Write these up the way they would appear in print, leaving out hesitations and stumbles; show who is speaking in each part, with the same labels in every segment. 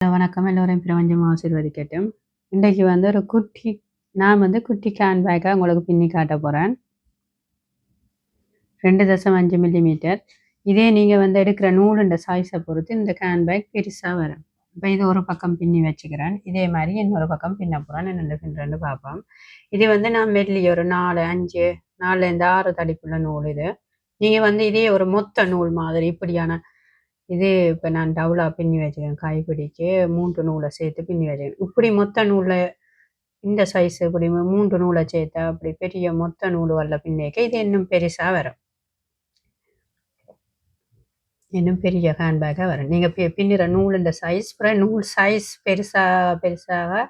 Speaker 1: வணக்கம். எல்லோரையும் பிரபஞ்சம் ஆசீர்வதிக்கட்டும். இன்றைக்கு ஒரு குட்டி கேன் பேக்கை உங்களுக்கு பின்னி காட்ட போகிறேன். 2.5 மில்லிமீட்டர். இதே நீங்கள் எடுக்கிற நூலுண்ட சைஸை பொறுத்து இந்த கேன் பேக் பெருசாக வரும். இப்போ இது ஒரு பக்கம் பின்னி வச்சுக்கிறேன். இதே மாதிரி இன்னொரு பக்கம் பின்ன போகிறேன். என்னென்ன பின்னுறேன்னு பார்ப்போம். இது நான் மெல்லி ஒரு 4-5 6 தடிப்புள்ள நூல். இது நீங்கள் இதே ஒரு மொத்த நூல் மாதிரி இப்படியான இது இப்போ நான் டவுலாக பின்னி வச்சுக்கேன். கைப்பிடிக்கு 3 நூலை சேர்த்து பின்னி வச்சுக்கேன். இப்படி மொத்த நூலில் இந்த சைஸ் இப்படி 3 நூலை சேர்த்தா அப்படி பெரிய மொத்த நூல் வரல பின்னிக்க இது இன்னும் பெருசாக வரும். இன்னும் பெரிய ஹேண்ட்பேக்காக வரும். நீங்கள் பின்னுற நூலுன்ற சைஸ் நூல் சைஸ் பெருசாக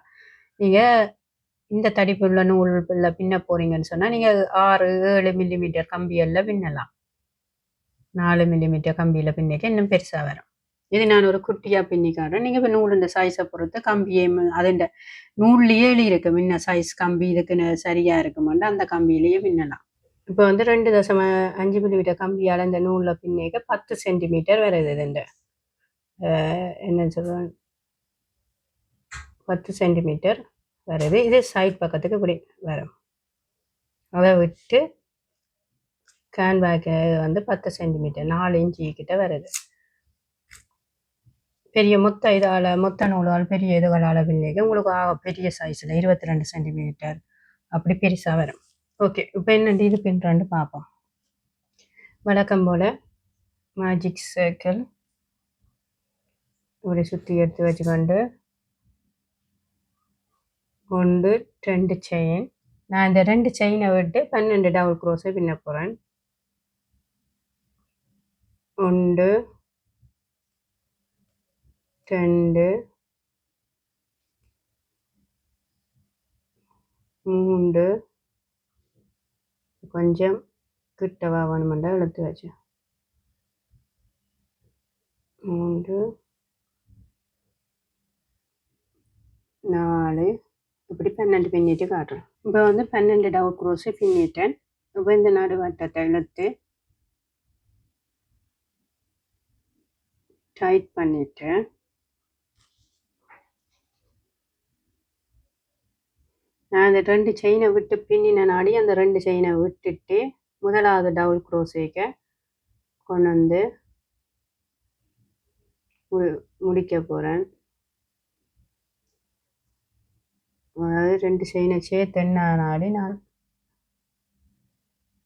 Speaker 1: நீங்கள் இந்த தடிப்புள்ள நூலில் பின்ன போகிறீங்கன்னு சொன்னால் நீங்கள் 6-7 மில்லிமீட்டர் கம்பியெல்லாம் பின்னலாம். 4 மில்லிமீட்டர் கம்பியில் பின்னிக்க இன்னும் பெருசாக வரும். இது நான் ஒரு குட்டியாக பின்னி காட்டுறேன். நீங்கள் இப்போ நூல் இந்த சைஸை பொறுத்து கம்பியே அதுண்ட நூல்லையே எழுதியிருக்கு முன்ன சைஸ் கம்பி இதுக்குன்னு சரியாக இருக்குமாண்டு அந்த கம்பியிலேயே பின்னலாம். இப்போ 2.5 மில்லிமீட்டர் கம்பியால் இந்த நூலில் பின்னிக்க 10 சென்டிமீட்டர் வருது. இதுண்ட என்னன்னு சொல்லுவேன் 10 சென்டிமீட்டர் வருது. இது சைட் பக்கத்துக்கு இப்படி வரும். அதை விட்டு கேன்பேக்கு 10 சென்டிமீட்டர் 4 இன்ச்சு கிட்ட வருது. பெரிய மொத்த நூலால் பெரிய இதுகளால் பின்னிக்க உங்களுக்கு பெரிய சைஸில் 22 சென்டிமீட்டர் அப்படி பெருசாக வரும். ஓகே, இப்போ என்ன இது பின்னுறான்னு பார்ப்போம். வழக்கம் போல் மேஜிக் சர்க்கிள் இப்படி சுற்றி எடுத்து வச்சுக்கொண்டு 1 2 செயின். நான் இந்த 2 செயினை விட்டு 12 டபுள் க்ரோஸை பின்ன போகிறேன். 1 2 3 கொஞ்சம் கிட்டவா வேணுமெண்டா இழுத்து வச்சு 3 4 இப்படி 12 பின்னிட்டு காட்டுறேன். இப்போ 12 டபுள் க்ரோஸை பின்னிட்டேன். இப்போ இந்த நடுவட்டத்தை இழுத்து டைட் பண்ணிட்டேன். நான் அந்த 2 செயினை விட்டு பின்னின நாடி அந்த 2 செயினை விட்டுட்டு முதலாவது டபுள் க்ரோஸேக்க கொண்டு முடிக்க போகிறேன். அதாவது 2 செயினை சேர்த்து நாடி நான்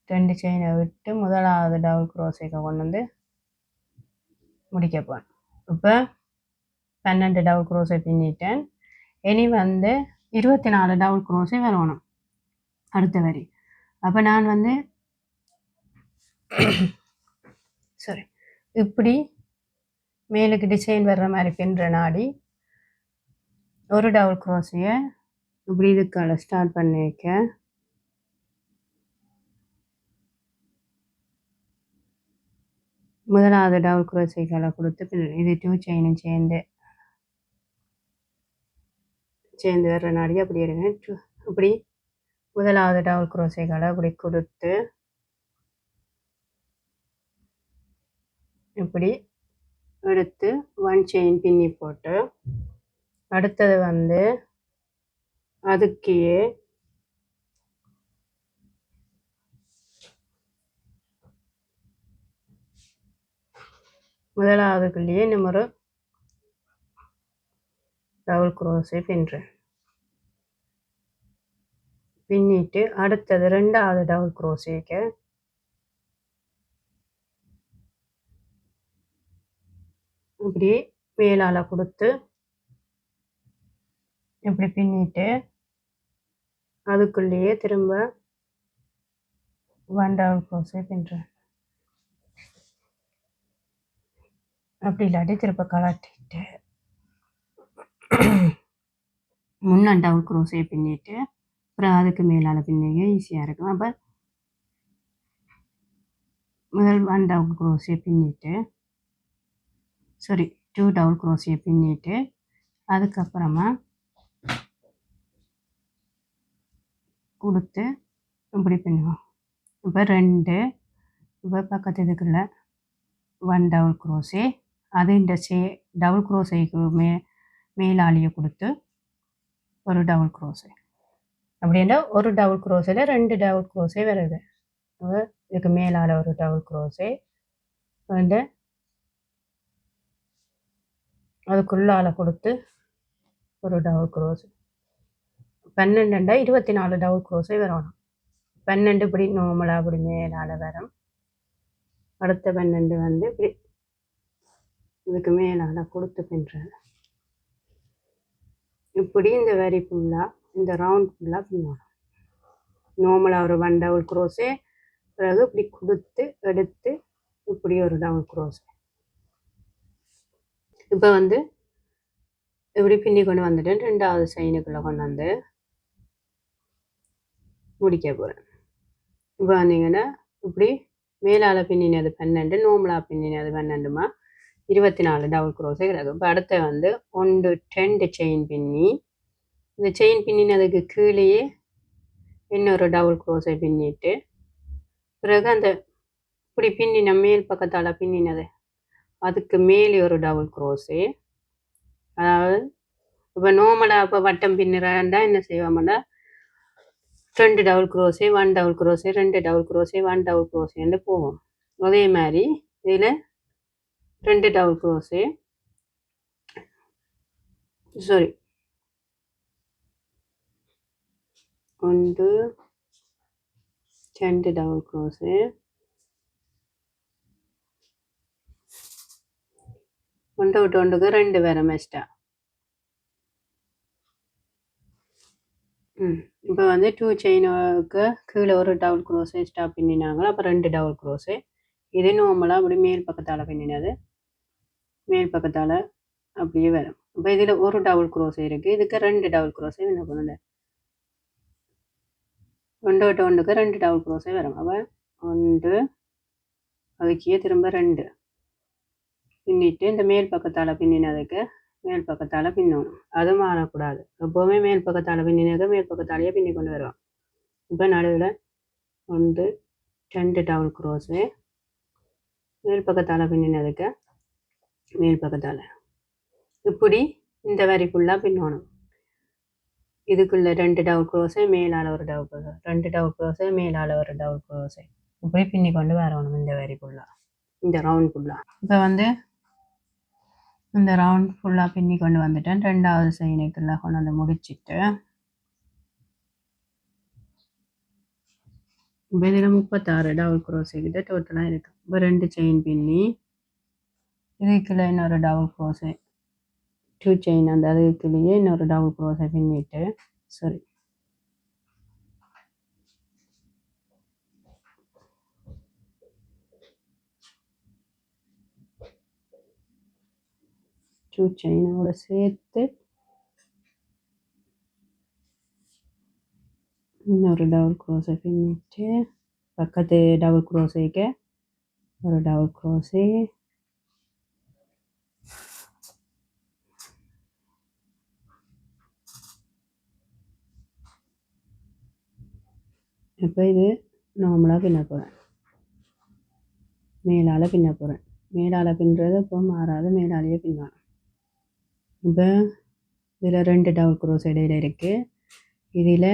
Speaker 1: 2 செயினை விட்டு முதலாவது டபுள் க்ரோஸேக்க கொண்டு முடிக்க போகிறேன். இப்போ 12 டபுள் க்ரோஸை பின்னிட்டேன். இனி 24 டபுள் க்ரோஸே வரணும் அடுத்த வரி. அப்போ நான் சாரி இப்படி மேலுக்கு டிசைன் வர்ற மாதிரி பின்னுற நாடி ஒரு டபுள் க்ரோஸையை இப்படி இதுக்கால ஸ்டார்ட் பண்ணி வைக்க முதலாவது டபுள் க்ரோஸைகளை கொடுத்து இது 2 செயினும் சேர்ந்து வர்ற நாடி அப்படி இருங்க. இப்படி முதலாவது டபுள் க்ரோஸைகளை அப்படி கொடுத்து இப்படி எடுத்து 1 செயின் பின்னி போட்டு அடுத்தது அதுக்கே முதலாவதுக்குள்ளேயே இன்னும் டபுள் க்ரோஸை பின்னிட்டு அடுத்தது 2வது டபுள் க்ரோஸேக்க இப்படி மேலால கொடுத்து இப்படி பின்னிட்டு அதுக்குள்ளேயே திரும்ப 1 டபுள் க்ரோஸை பின்னுறேன். அப்படி இல்லாட்டி திரும்ப கலட்டிட்டு முன்ன டபுள் க்ரோஸை பின்னிட்டு அப்புறம் அதுக்கு மேலால் பின்னிங்க ஈஸியாக இருக்கும். அப்போ முதல் 1 டபுள் க்ரோஸை பின்னிட்டு 2 டபுள் க்ரோஸை பின்னிட்டு அதுக்கப்புறமா கொடுத்து இப்படி பின்னுவோம். இப்போ 2 இப்போ பக்கத்து இதுக்குள்ள 1 டபுள் க்ரோஸே அது இந்த டபுள் க்ரோஸைக்குமே மேலாளியை கொடுத்து ஒரு டபுள் க்ரோஸே. அப்படின்னா ஒரு டபுள் க்ரோஸில் 2 டபுள் க்ரோஸே வருது. இதுக்கு மேலால் ஒரு டபுள் க்ரோஸே வந்து அதுக்குள்ளால கொடுத்து ஒரு டபுள் க்ரோஸ். 12 24 டபுள் க்ரோஸே வரணும். 12 இப்படி நார்மலாக அப்படி மேலால் வரும். அடுத்த 12 வந்து இப்படி இதுக்கு மேலால் கொடுத்து பின்னுறேன். இப்படி இந்த வரி ஃபுல்லாக இந்த ரவுண்ட் ஃபுல்லாக பின்னணும். நார்மலாக ஒரு 1 டபுள் க்ரோஸே, பிறகு இப்படி கொடுத்து எடுத்து இப்படி ஒரு டபுள் க்ரோஸ். இப்போ வந்து இப்படி பின்னி கொண்டு வந்துட்டு 2வது செயினுக்குள்ளே கொண்டு வந்து முடிக்க போகிறேன். இப்போ வந்தீங்கன்னா இப்படி மேலால் பின்னினது 12, நார்மலாக பின்னினது 12மா 24 டபுள் க்ரோஸே கிடக்கும். இப்போ அடுத்த வந்து 1 2 செயின் பின்னி, இந்த செயின் பின்னினதுக்கு கீழேயே இன்னொரு டபுள் க்ரோஸை பின்னிட்டு, பிறகு அந்த இப்படி பின்னின மேல் பக்கத்தால் பின்னினது அதுக்கு மேலே ஒரு டபுள் க்ரோஸே. அதாவது இப்போ நார்மலாக இப்போ வட்டம் பின்னுறாண்டா என்ன செய்வோம்னா 2 double crochet, 1 double crochet, 2 double crochet, 1 double க்ரோஸேன்னு போவோம். அதே மாதிரி இதில் 2 double crochet, sorry 1 2 double crochet, 1 விட்டு 1க்கு 2 வேறு எக்ஸ்ட்ரா. இப்போ வந்து 2 செயினுக்கு கீழே ஒரு டபுள் க்ரோஸே எக்ஸ்ட்ரா பின்னினாங்களோ, அப்போ 2 டபுள் க்ரோஸே. இது நார்மலாக அப்படி மேல் பக்கத்தால் பின்னினது மேல் பக்கத்தால் அப்படியே வரும். இப்போ இதில் ஒரு டபுள் க்ரோஸே இருக்குது, இதுக்கு 2 டபுள் க்ரோஸே என்ன பண்ணுங்க 1 விட்டு 1க்கு 2 டபுள் க்ரோஸே வரும். அப்போ 1 அதுக்கே திரும்ப 2 பின்னிட்டு இந்த மேல் பக்கத்தால் பின்னினதுக்கு மேல் பக்கத்தால் பின்னணும். அது மாறக்கூடாது. எப்போவுமே மேல் பக்கத்தால் பின்னினதுக்கு மேல் பக்கத்தாலேயே பின்னி கொண்டு வருவோம். இப்போ நடுவில் 1 2 டபுள் க்ரோஸு, மேல் பக்கத்தால் பின்னினதுக்கு மேல் பக்கத்தால் இப்படி இந்த வரி ஃபுல்லாக பின்னணும். இதுக்குள்ளே 2 டபுள் க்ரோஸு, மேலால் ஒரு டபுள் க்ரோஸு, 2 டபுள் க்ரோஸு, மேலால் ஒரு டபுள் க்ரோஸு, இப்படி பின்னி கொண்டு வரணும் இந்த வரி ஃபுல்லாக, இந்த ரவுண்ட் ஃபுல்லாக. இப்போ வந்து இந்த ரவுண்ட் ஃபுல்லாக பின்னி கொண்டு வந்துட்டேன். 2வது செயினுக்குள்ளே கொண்டு வந்து முடிச்சுட்டு இப்போ இதில் 36 டபுள் க்ரோஸே கிட்ட டோட்டலாக இருக்குது. இப்போ 2 செயின் பின்னி இதுக்குள்ளே இன்னொரு டபுள் க்ரோஸே, 2 செயின் அந்த அதுக்குள்ளேயே இன்னொரு டபுள் க்ரோஸை பின்னிட்டு, சரி 2 செயினோட சேர்த்து இன்னொரு டபுள் க்ரோஸை பின்னிட்டு, பக்கத்து டபுள் க்ரோஸேக்கு ஒரு டபுள் க்ரோஸே, இப்போ இது நார்மலாக பின்ன போகிறேன், மேலால் பின்ன போகிறேன். மேலால் பின்னுறது இப்போ மாறாது, மேலாலேயே பின்னணும். இப்போ இதில் 2 டபுள் க்ரோஸ் இடையில இருக்குது. இதில்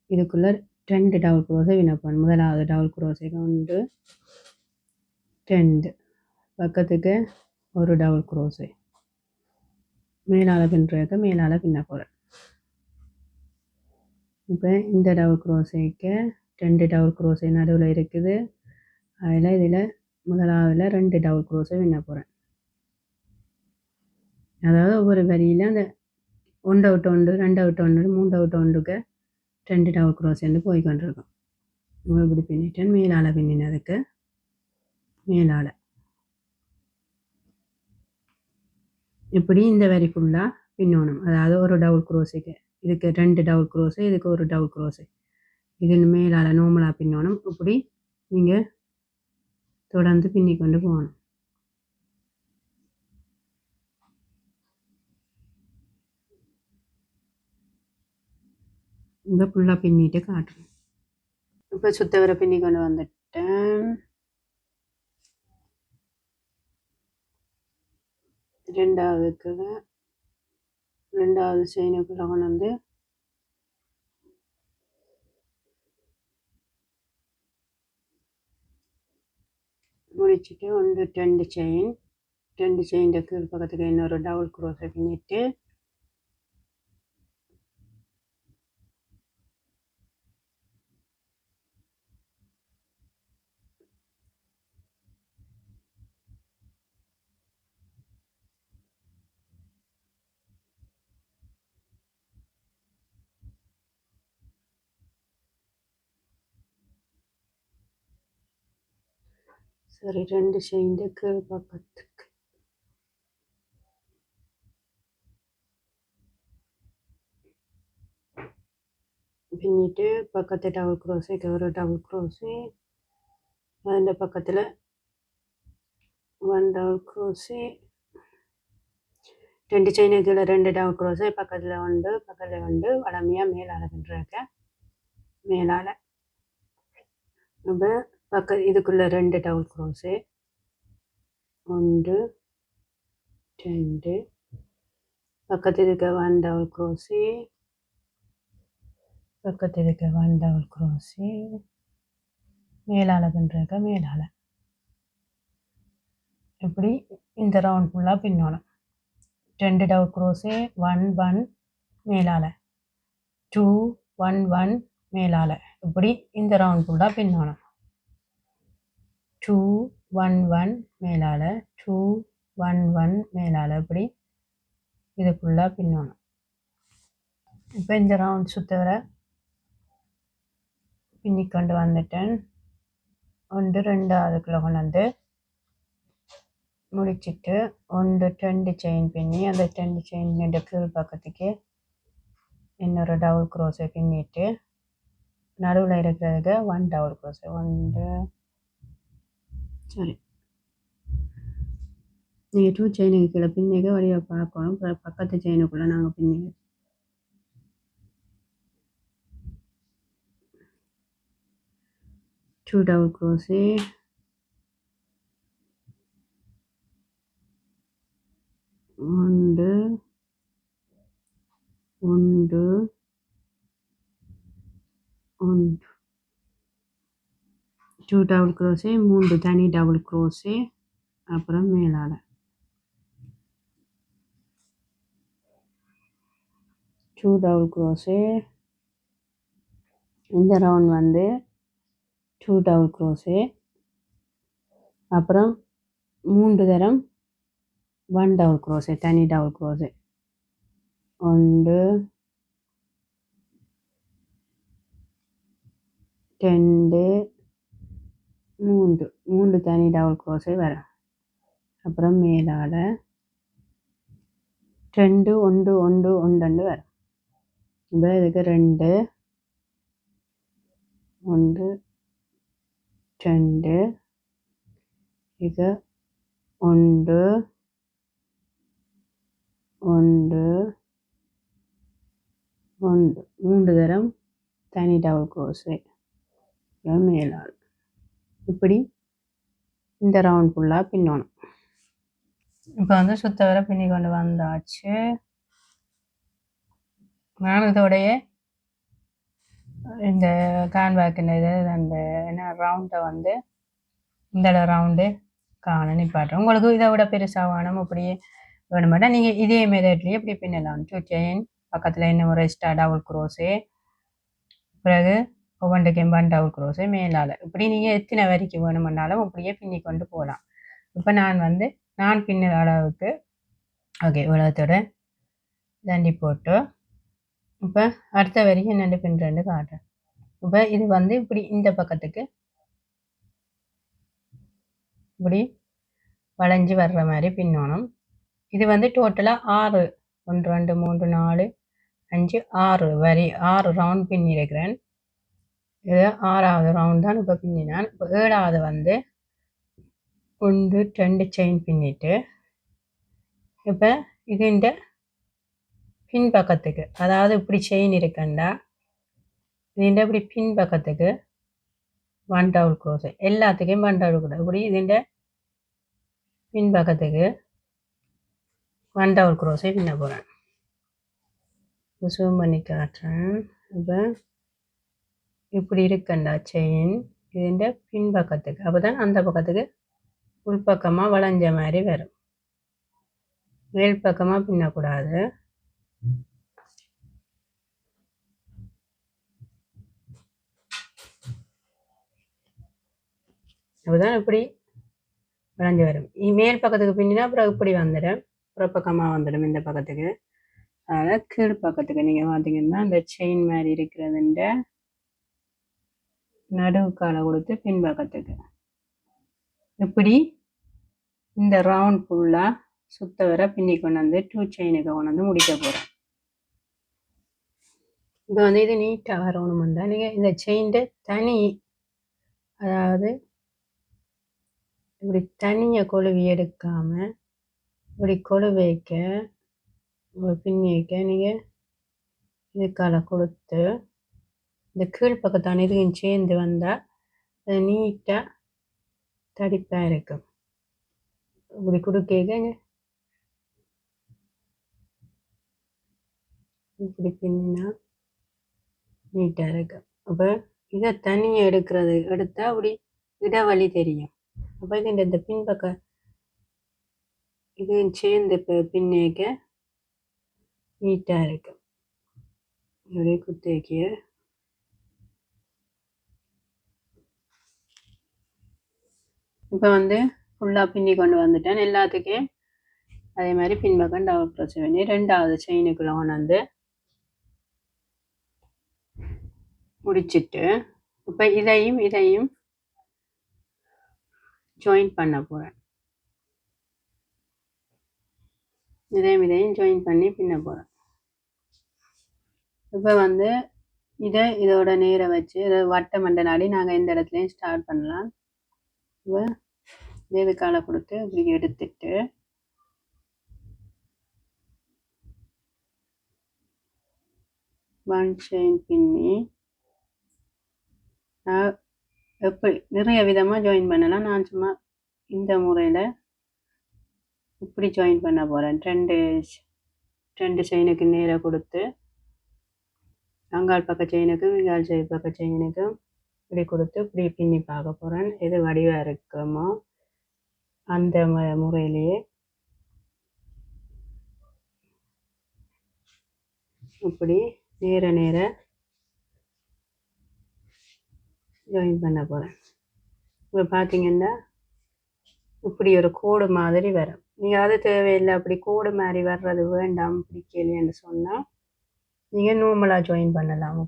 Speaker 1: இதுக்குள்ளே 2 டபுள் க்ரோஸை பின்ன போகணும். முதலாவது டபுள் க்ரோஸைக்கு 1 2 பக்கத்துக்கு ஒரு டபுள் க்ரோஸை மேலால் பின்னுறதுக்கு மேலால் பின்ன போகிறேன். இப்போ இந்த டபுள் க்ரோஸைக்கு 2 டபுள் க்ரோஸை நடுவில் இருக்குது. அதில் இதில் முதலாவதில் 2 டபுள் க்ரோஸை பின்ன போகிறேன். அதாவது ஒவ்வொரு வரியில் அந்த 1 விட்டு 1 2 விட்டு 1 3 விட்டு 1க்கு 2 டபுள் க்ரோஸேன்னு போய் கொண்டிருக்கும். இப்படி பின்னிட்டேன். மேலால் பின்னினதுக்கு மேலால் இப்படி இந்த வரி ஃபுல்லாக பின்னணும். அதாவது ஒரு டபுள் க்ரோஸுக்கு இதுக்கு 2 டபுள் க்ரோஸு, இதுக்கு ஒரு டபுள் க்ரோஸு, இது மேலால் நார்மலாக பின்னணும். இப்படி நீங்கள் தொடர்ந்து பின்னி கொண்டு போகணும். இங்கே ஃபுல்லாக பின்னிட்டு காட்டுறேன். இப்போ சுத்த வர பின்னி கொண்டு வந்துட்டேன். 2வதுக்கு ரெண்டாவது செயினுக்குள்ள கொண்டு வந்து முடிச்சுட்டு 1 2 செயின் 2 செயின் கீழ் பக்கத்துக்கு இன்னொரு டபுள் க்ரோஸை பின்னிட்டு சரி 2 செயின் கீழ் பக்கத்துக்கு பின்னிட்டு பக்கத்து டபுள் க்ரோஸைக்கு ஒரு டபுள் க்ரோஸே அந்த பக்கத்தில் 1 டபுள் க்ரோஸே 2 செயினுக்கு கீழே 2 டபுள் க்ரோஸே பக்கத்தில் உண்டு வளமையாக மேலால் பின்னுறாக்க மேலால் அப்போ இதுக்குள்ள 2 டபுள் க்ரோஸே 1 2 பக்கத்தில் இருக்க 1 டபுள் க்ரோஸே பக்கத்தில் இருக்க 1 டபுள் க்ரோஸே மேலால் பின்னுறாக்க மேலால் இப்படி இந்த ரவுண்ட் ஃபுல்லாக பின்னணும் 2 டபுள் க்ரோஸே 1 1 மேலால் 2 1 1 மேலால் இப்படி இந்த ரவுண்ட் ஃபுல்லாக பின்னணும் 2 1 1 மேலால் 2 1 1 மேலால் இப்படி இது ஃபுல்லாக பின்னணும். இப்போ இந்த ரவுண்ட் சுற்ற வர பின்னிக்கொண்டு வந்துட்டேன். 1 2ஆவதுக்குள்ள கொண்டு வந்து முடிச்சுட்டு 1 2 செயின் பின்னி அந்த 2 செயின் கீழ் பக்கத்துக்கு இன்னொரு டபுள் க்ரோஸை பின்னிட்டு நடுவில் இருக்கிறதுக்கு 1 டபுள் க்ரோஸை 1 சரி நீங்கள் 2 செயினுக்கு கீழே பின்னிக்க வழியாக பார்க்கணும். பக்கத்து செயினுக்குள்ளே நாங்கள் பின்னிக்க 2 டபுள் க்ரோஸே 1 1 1 2 டபுள் க்ரோஸே 3 தனி டபுள் க்ரோஸே அப்புறம் மேலால் 2 டபுள் க்ரோஸே இந்த ரவுண்ட் வந்து 2 டபுள் க்ரோஸே அப்புறம் 3 தரம் 1 டபுள் க்ரோஸே தனி டபுள் க்ரோஸே 1 2 3 தனி டபுள் க்ரோஸே வரும். அப்புறம் மேலால் 2 1 1 1 வரும். இப்போ இதுக்கு 2 1 2 இது 1 1 1 3 தரம் தனி டபுள் க்ரோஸே மேலால் இப்படி இந்த ரவுண்ட் ஃபுல்லாக பின்னணும். இப்போ வந்து சுத்த வர பின்னி கொண்டு வந்தாச்சு. நான் இதோடைய இந்த கான்வாக்கின் இது அந்த என்ன ரவுண்டை வந்து இந்த ரவுண்டு நிப்பாட்டுறோம். உங்களுக்கு இதை விட பெருசாக வேணும் அப்படியே வேணுமாட்டா நீங்கள் இதே மெதட்லேயே இப்படி பின்னலாம். 2 செயின் பக்கத்தில் இன்னும் ஒரு எக்ஸ்ட்ரா டபுள் க்ரோஸே பிறகு ஒவ்வொன்றுக்கு 1 டபுள் க்ரோஸே மேலால் இப்படி நீங்கள் எத்தனை வரைக்கும் வேணுமென்னாலும் அப்படியே பின்னி கொண்டு போகலாம். இப்போ நான் பின்னுற அளவுக்கு ஓகே இவ்வளோத்தோட தண்டி போட்டு இப்போ அடுத்த வரைக்கும் என்னென்று பின்னுறேன்னு காட்டுறேன். இப்போ இது வந்து இப்படி இந்த பக்கத்துக்கு இப்படி வளைஞ்சி வர்ற மாதிரி பின்னணும். இது வந்து டோட்டலாக 6 1 2 3 4 5 6 வரி 6 ரவுண்ட் பின்னிருக்கிறேன். இது 6ஆவது ரவுண்ட் தான் இப்போ பின்னினான். இப்போ 7ஆவது வந்து 1 2 செயின் பின்னிட்டு இப்போ இது இந்த பின் பக்கத்துக்கு அதாவது இப்படி செயின் இருக்கண்டா இதுண்ட இப்படி பின் பக்கத்துக்கு 1 டபுள் க்ரோஸே எல்லாத்துக்கும் 1 டபுள் க்ரோஸ் இப்படி இதுண்ட பின் பக்கத்துக்கு 1 டபுள் க்ரோஸே பின்ன போகிறேன். ஜூம் பண்ணி காட்டுறேன். இப்போ இப்படி இருக்குண்டா செயின் இதுண்ட பின்பக்கத்துக்கு, அப்போ தான் அந்த பக்கத்துக்கு உள்பக்கமாக வளைஞ்ச மாதிரி வரும். மேல் பக்கமாக பின்னக்கூடாது. அப்போதான் இப்படி வளைஞ்சு வரும். மேல் பக்கத்துக்கு பின்னினா அப்புறம் இப்படி வந்துடும், புறப்பக்கமாக வந்துடும் இந்த பக்கத்துக்கு. அதனால் கீழ் பக்கத்துக்கு நீங்கள் பார்த்தீங்கன்னா இந்த செயின் மாதிரி இருக்கிறதுன்ற நடுவு காலை கொடுத்து பின்பக்கத்துக்கு இப்படி இந்த ரவுண்ட் ஃபுல்லாக சுத்த வர பின்னி கொண்டு வந்து 2 செயினுக்கு கொண்டு வந்து முடிக்க போகிறேன். இப்போ வந்து இது நீட்டாக வரணுமெண்டா நீங்கள் இந்த செயின்ட தனி, அதாவது இப்படி தனியாக கொழுவி எடுக்காமல் இப்படி கொழுவைக்க பின்னி வைக்க நீங்கள் இதுக்கால கொடுத்து இந்த கீழ் பக்கத்தான இதுக்கும் சேர்ந்து வந்தால் அது நீட்டாக தடிப்பாக இருக்கும். இப்படி கொடுக்க இப்படி பின்னா நீட்டாக இருக்கும். அப்போ இதை தனியாக எடுத்தால் அப்படி இடவழி தெரியும். அப்போ இது இந்த பின்பக்கம் இது சேர்ந்து இப்போ பின்னேக்க நீட்டாக இருக்கும். இப்படி குத்தேக்கிய இப்போ வந்து ஃபுல்லாக பின்னி கொண்டு வந்துட்டேன். எல்லாத்துக்கும் அதே மாதிரி பின்பக்கம் டபுள் க்ரோஷே பண்ணி 2வது செயினுக்குள்ள கொண்டு வந்து முடிச்சிட்டு இப்போ இதையும் ஜாயின் பண்ண போகிறேன். இதையும் ஜாயின் பண்ணி பின்ன போகிறேன். இப்போ வந்து இதோட நேரை வச்சு வட்ட மண்டை நாடி நாங்கள் இந்த இடத்துலையும் ஸ்டார்ட் பண்ணலாம். இப்போ இது காலை கொடுத்து இப்படி எடுத்துட்டு ஒன் செயின் பின்னி எப்படி நிறைய விதமாக ஜாயின் பண்ணலாம். நான் சும்மா இந்த முறையில் இப்படி ஜாயின் பண்ண போகிறேன். 2 செயினுக்கு நேராக கொடுத்து அங்காள் பக்க செயினுக்கும் இங்கால் பக்க செயினுக்கும் இப்படி கொடுத்து இப்படி பின்னி பார்க்க போகிறேன். எது வடிவாக இருக்குமோ அந்த முறையிலேயே இப்படி நேர ஜாயின் பண்ண போகிறேன். இப்போ பார்த்தீங்கன்னா இப்படி ஒரு கோடு மாதிரி வரும். நீங்கள் அது தேவையில்லை, அப்படி கோடு மாதிரி வர்றது வேண்டாம் பிடிக்கலைன்னு சொன்னால் நீங்கள் நார்மலாக ஜாயின் பண்ணலாம்.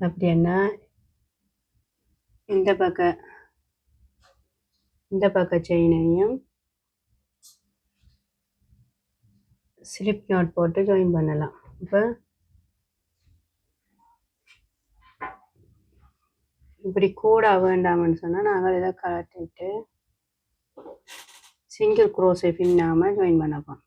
Speaker 1: அப்படின்னா இந்த பக்க செயினையும் ஸ்லிப் நாட் போட்டு ஜாயின் பண்ணலாம். இப்போ இப்படி கூடா வேண்டாம்னு சொன்னால் நாங்கள் இதை கலட்டிட்டு சிங்கிள் க்ரோஸை பின்னாமல் ஜாயின் பண்ணப்போம்.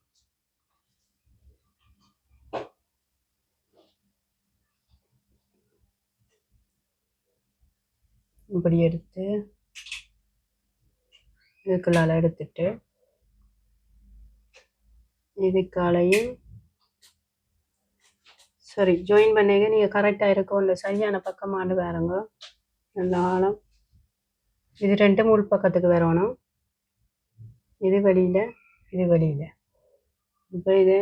Speaker 1: இப்படி எடுத்து இதுக்குள்ளால எடுத்துட்டு இதுக்காலையும் சரி ஜாயின் பண்ணிங்க. நீங்கள் கரெக்டாக இருக்கும் இல்லை சரியான பக்கமானு வேறுங்க நல்ல ஆழம். இது 2 உள் பக்கத்துக்கு வரணும். இது வெளியில். இப்போ இது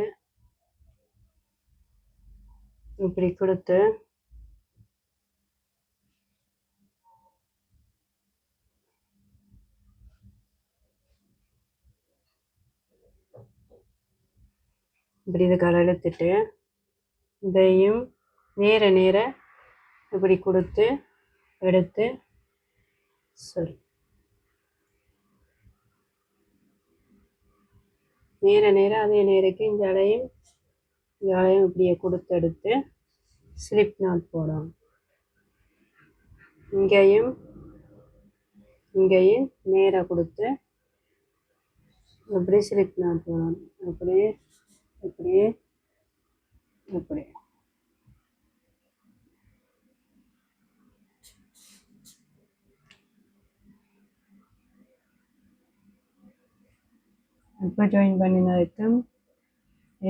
Speaker 1: இப்படி கொடுத்து இப்படி இதுக்கால எடுத்துட்டு இதையும் நேர இப்படி கொடுத்து எடுத்து சரி நேர அதே நேருக்கு இந்த அலையும் இப்படியே கொடுத்து எடுத்து ஸ்லிப் நாட் போடும். இங்கேயும் நேராக கொடுத்து இப்படி ஸ்லிப் நாட் போடும். அப்படியே இப்படி இப்போ ஜாயின் பண்ணினதுக்கும்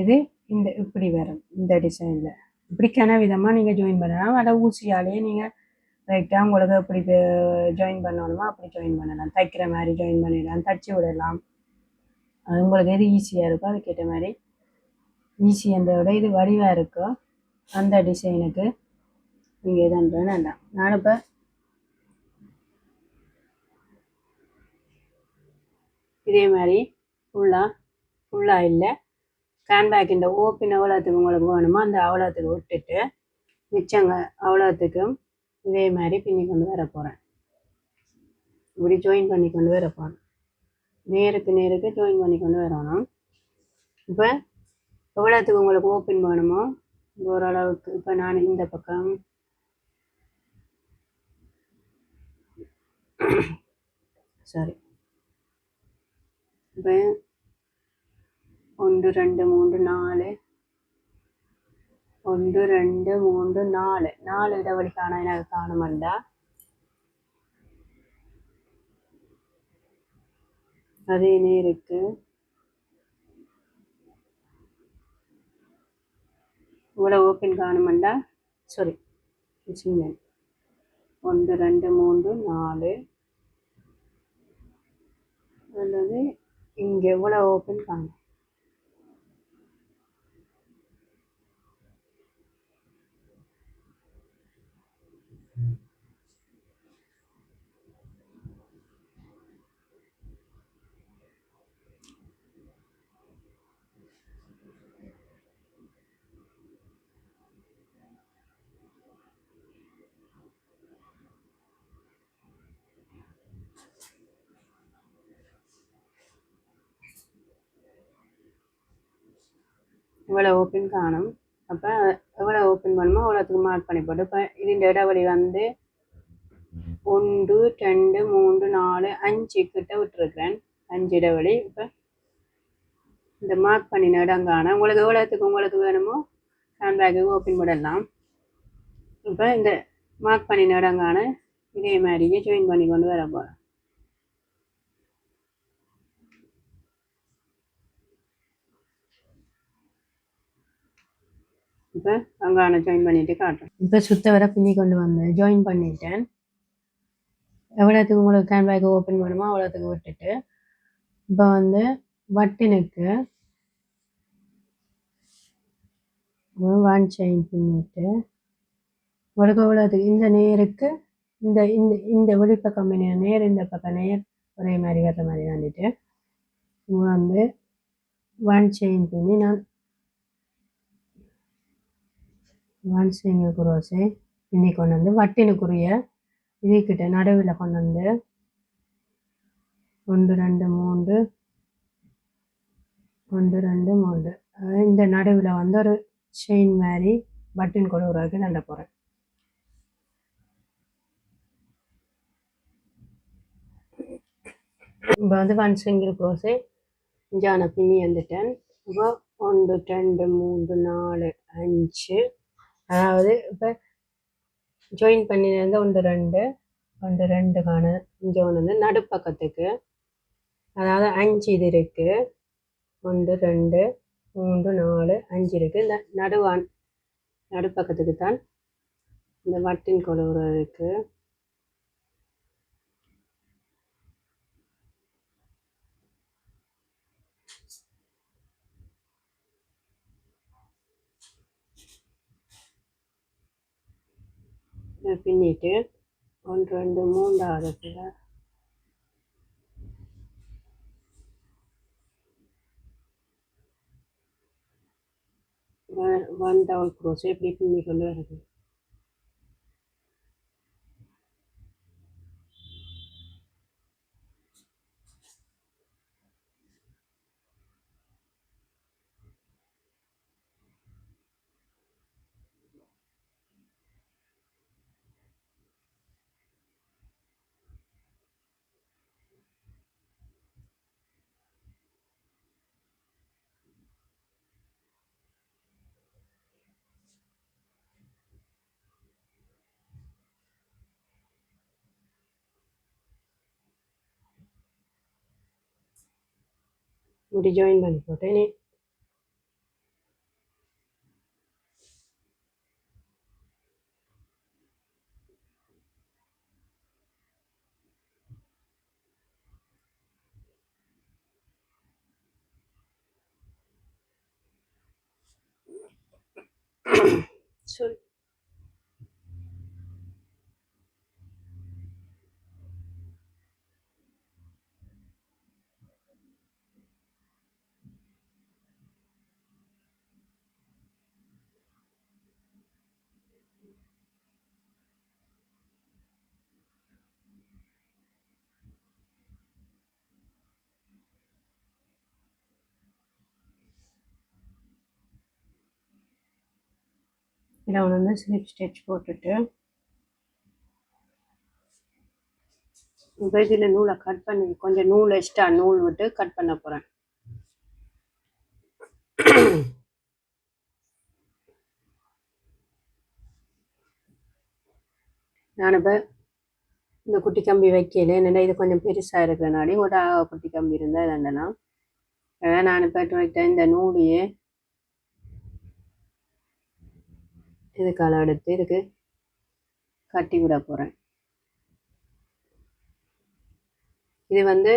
Speaker 1: இது இந்த இப்படி வரும் இந்த டிசைனில் இப்படிக்கான விதமாக நீங்கள் ஜாயின் பண்ணலாம். அதை ஊசியாலேயே நீங்கள் ரைட்டாக உங்களுக்கு எப்படி ஜாயின் பண்ணணுமோ அப்படி ஜாயின் பண்ணலாம். தைக்கிற மாதிரி ஜாயின் பண்ணிடலாம், தச்சு விடலாம். அது உங்களுக்கு எது ஈஸியாக இருக்கோ அதுக்கேற்ற மாதிரி ஈஸின்றத விட இது வடிவாக இருக்கோ அந்த டிசைனுக்கு நீங்கள் எதுன்றது வேண்டாம். நான் இப்போ இதே மாதிரி ஃபுல்லாக இல்லை ஹேண்ட்பேக் இந்த ஓப்பன் அவ்வளோத்துக்கு உங்களுக்கு வேணுமோ அந்த அவ்வளோத்துக்கு விட்டுட்டு மிச்சங்க அவ்வளோத்துக்கும் இதே மாதிரி பின்னி கொண்டு வர போகிறேன். இப்படி ஜாயின் பண்ணி கொண்டு வர போகிறேன். நேருக்கு ஜாயின் பண்ணி கொண்டு வரணும். இப்போ எவ்வளோத்துக்கு உங்களுக்கு ஓப்பன் வேணுமோ ஓரளவுக்கு இப்போ நான் இந்த பக்கம் சாரி இப்போ 1 2 3 4 1 2 3 4 இடைவெளி காண எனக்கு காணுமண்டா அதே நேருக்கு இவ்வளோ ஓப்பன் காணுமண்டா சாரி 1 2 3 4 அல்லது இங்கே எவ்வளோ ஓப்பன் காணும். இவ்வளோ ஓப்பன் காணும். அப்போ எவ்வளோ ஓப்பன் பண்ணுமோ அவ்வளோத்துக்கு மார்க் பண்ணி போட்டு இப்போ இதுஇந்த இடைவெளி வந்து 1 2 3 4 5 கிட்ட விட்டுருக்குறேன். 5 இடைவெளி. இப்போ இந்த மார்க் பண்ணின இடம் காண உங்களுக்கு எவ்வளோத்துக்கு உங்களுக்கு வேணுமோ ஹேண்ட்பேக்கு ஓப்பன் பண்ணலாம். இப்போ இந்த மார்க் பண்ணின இடம் காண இதே மாதிரியே ஜாயின் பண்ணி கொண்டு வர போகிறேன். இப்போ அங்கான ஜாயின் பண்ணிட்டு காட்டுறேன். இப்போ சுத்த வர பின்னி கொண்டு வந்தேன், ஜாயின் பண்ணிட்டேன். எவ்வளோத்துக்கு உங்களுக்கு ஹேண்ட்பேக் ஓப்பன் பண்ணுமோ அவ்வளோத்துக்கு விட்டுட்டு இப்போ வந்து பட்டனுக்கு 1 செயின் பின்னிட்டு உங்களுக்கு எவ்வளோத்துக்கு இந்த நேருக்கு இந்த இந்த இந்த வெளிப்பக்கம் நேர் இந்த பக்கம் நேர் ஒரே மாதிரி வர்ற மாதிரி வந்துட்டு வந்து 1 செயின் பின்னி நான் 1 சிங்கிள் குரோஸை பின்னி கொண்டு வந்து வட்டினுக்குரிய இதுக்கிட்ட நடுவில் கொண்டு வந்து 1 2 3 1 2 3 இந்த நடுவில் வந்து ஒரு செயின் மாதிரி பட்டன் கொடுக்குறதுக்கு நட போகிறேன். இப்போ வந்து 1 சிங்கிள் குரோஸை ஜான பின்னி வந்துட்டேன். இப்போ 1 2 3 4 5 அதாவது இப்போ ஜாயின் பண்ணியிருந்த 1 2 காண இங்கே ஒன்று வந்து நடுப்பக்கத்துக்கு அதாவது 5 இது இருக்குது. 1 2 3 4 5 இருக்குது. இந்த நடுப்பக்கத்துக்கு தான் இந்த வட்டின் கொடுக்குறதுக்கு பின்னிட்டு 1 2 3 1 டபுள் க்ரோஸ் இப்படி பின்னி கொண்டு வருது. இப்படி ஜாயின் பண்ணி போட்டேன். சரி. இதில் வந்து ஸ்லிப் ஸ்டிச் போட்டுட்டு இப்போ இதில் நூலை கட் பண்ணி கொஞ்சம் நூல் எக்ஸ்ட்ரா நூல் விட்டு கட் பண்ண போகிறேன். நான் இப்போ இந்த குட்டி கம்பி வைக்கல, என்னென்னா இது கொஞ்சம் பெருசாக இருக்கிறனாடி ஒரு குட்டி கம்பி இருந்தால் இல்லைன்னா நான் இப்போ வைத்தேன். இந்த நூலையே இதுக்கால எடுத்து இதுக்கு கட்டி விட போகிறேன். இது வந்து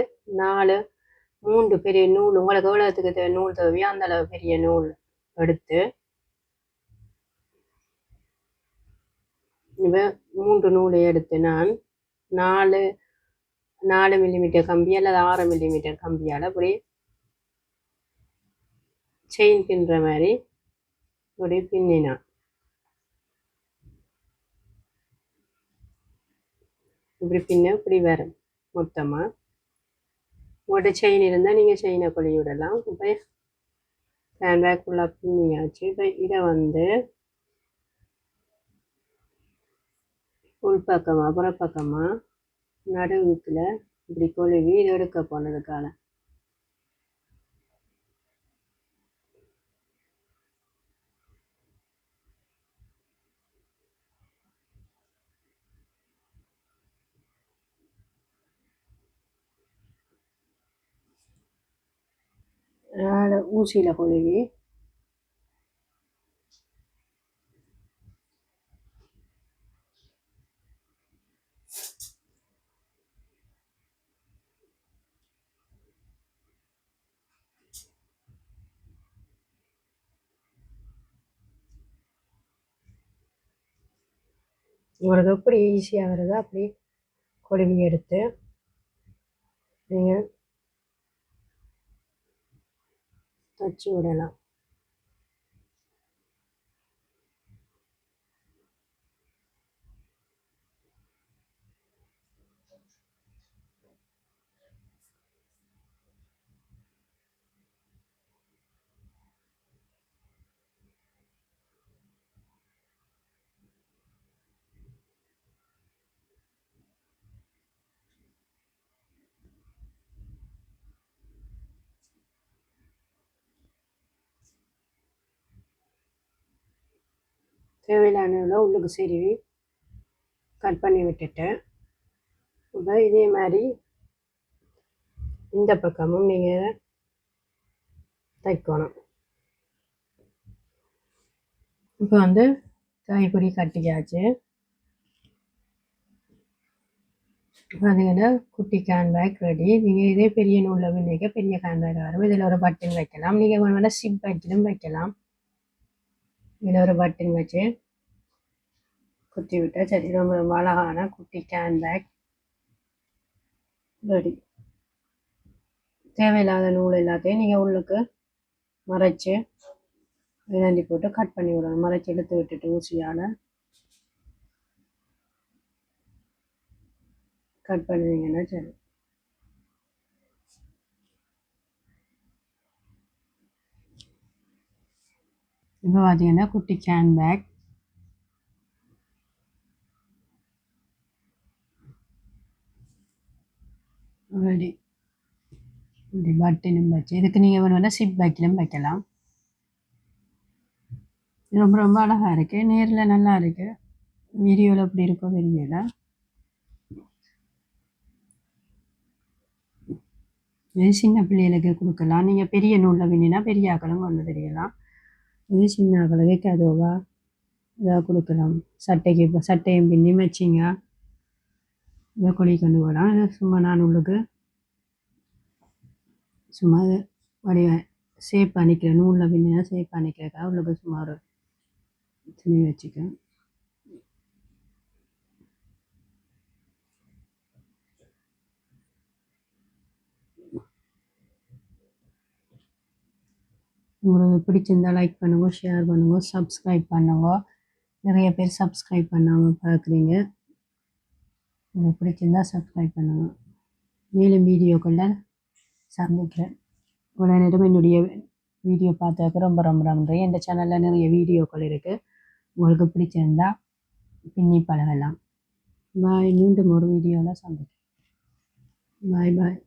Speaker 1: 3 பெரிய நூல், உங்களுக்கு எவ்வளோத்துக்கு நூல் தேவையோ அந்த அளவு பெரிய நூல் எடுத்து இப்போ 3 நூலை எடுத்து நான் 4 மில்லிமீட்டர் கம்பி அல்லது 6 மில்லிமீட்டர் கம்பியால் அப்படி செயின் பின்னுற மாதிரி இப்படி பின்னினான். இப்படி பின்ன இப்படி வரும் மொத்தமாக. உங்கள்கிட்ட செயின் இருந்தால் நீங்கள் செயினை கொள்ளி விடலாம். இப்போ ஹேண்ட்பேக் ஃபுல்லாக பின்னியாச்சு. இப்போ இதை வந்து உள்பக்கமாக புறப்பக்கமாக நடுவுக்குள்ள இப்படி கொழுவி இது எடுக்க போனதுக்கான ஊசியில் கொழுவி உங்களுக்கு எப்படி ஈஸியாக வருதோ அப்படி கொழுவி எடுத்து நீங்கள் தச்சு விடலாம். தேவையில்லான உள்ளுக்கு செருவி கட் பண்ணி விட்டுட்டேன். இப்போ இதே மாதிரி இந்த பக்கமும் நீங்கள் தைக்கணும். இப்போ வந்து காய்கறி கட்டியாச்சு. பார்த்தீங்கன்னா குட்டி ஹேண்ட்பேக் ரெடி. நீங்கள் இதே பெரிய நூலில் விநியோக பெரிய ஹேண்ட்பேக் வரும். இதில் ஒரு பட்டன் வைக்கலாம். நீங்கள் வேணால் சிப் பேக்கிலும் வைக்கலாம். இதில் ஒரு பட்டன் வச்சு குத்தி விட்டால் சரி. ரொம்ப ரொம்ப அழகான குட்டி ஹேண்ட்பேக் ரெடி. தேவையில்லாத நூல் எல்லாத்தையும் நீங்கள் உள்ளுக்கு மறைச்சி விதாண்டி போட்டு கட் பண்ணி விடணும். மறைச்சி எடுத்து விட்டுட்டு ஊசியால் கட் பண்ணுவீங்கன்னா சரி. இப்போ பார்த்தீங்கன்னா குட்டி ஹேண்ட்பேக் ரெடி. இப்படி பட்டனும் வச்சு இதுக்கு நீங்கள் வேணும்னா சிப் பேக்கிலும் வைக்கலாம். ரொம்ப ரொம்ப அழகாக இருக்குது. நேரில் நல்லா இருக்குது. வீடியோவில் எப்படி இருக்கோ தெரியல. இது சின்ன பிள்ளைகளுக்கு கொடுக்கலாம். நீங்கள் பெரிய நூலில் வேணுன்னா பெரிய ஆக்களும் கொண்டு தெரியலாம். இது சின்ன ஆக்களுக்கு கதவா இதாக கொடுக்கலாம். சட்டைக்கு இப்போ சட்டையும் பின்னி வச்சிங்க இதை கொடி கொண்டு போகலாம். இது சும்மா நான் உள்ளுக்கு சும்மா வடிவ சேப் அணிக்கிற நூலில் பின்னா சேப் அணிக்கிறக்கா உள்ளுக்கு சும்மா ஒரு துணி வச்சுக்கேன். உங்களுக்கு பிடிச்சிருந்தா லைக் பண்ணுங்க, ஷேர் பண்ணுங்க, சப்ஸ்கிரைப் பண்ணுங்க. நிறைய பேர் சப்ஸ்கிரைப் பண்ணாமல் பார்க்குறீங்க. உங்களுக்கு பிடிச்சிருந்தா சப்ஸ்கிரைப் பண்ணுங்க. மேலும் வீடியோக்களில் சந்திக்கிறேன். இவ்வளோ நேரம் என்னுடைய வீடியோ பார்த்ததுக்கு ரொம்ப ரொம்ப நன்றி. இந்த சேனலில் நிறைய வீடியோக்கள் இருக்குது. உங்களுக்கு பிடிச்சிருந்தா பின்னி பழகலாம். பாய். மீண்டும் ஒரு வீடியோவில் சந்திக்கிறேன். பாய் பாய்.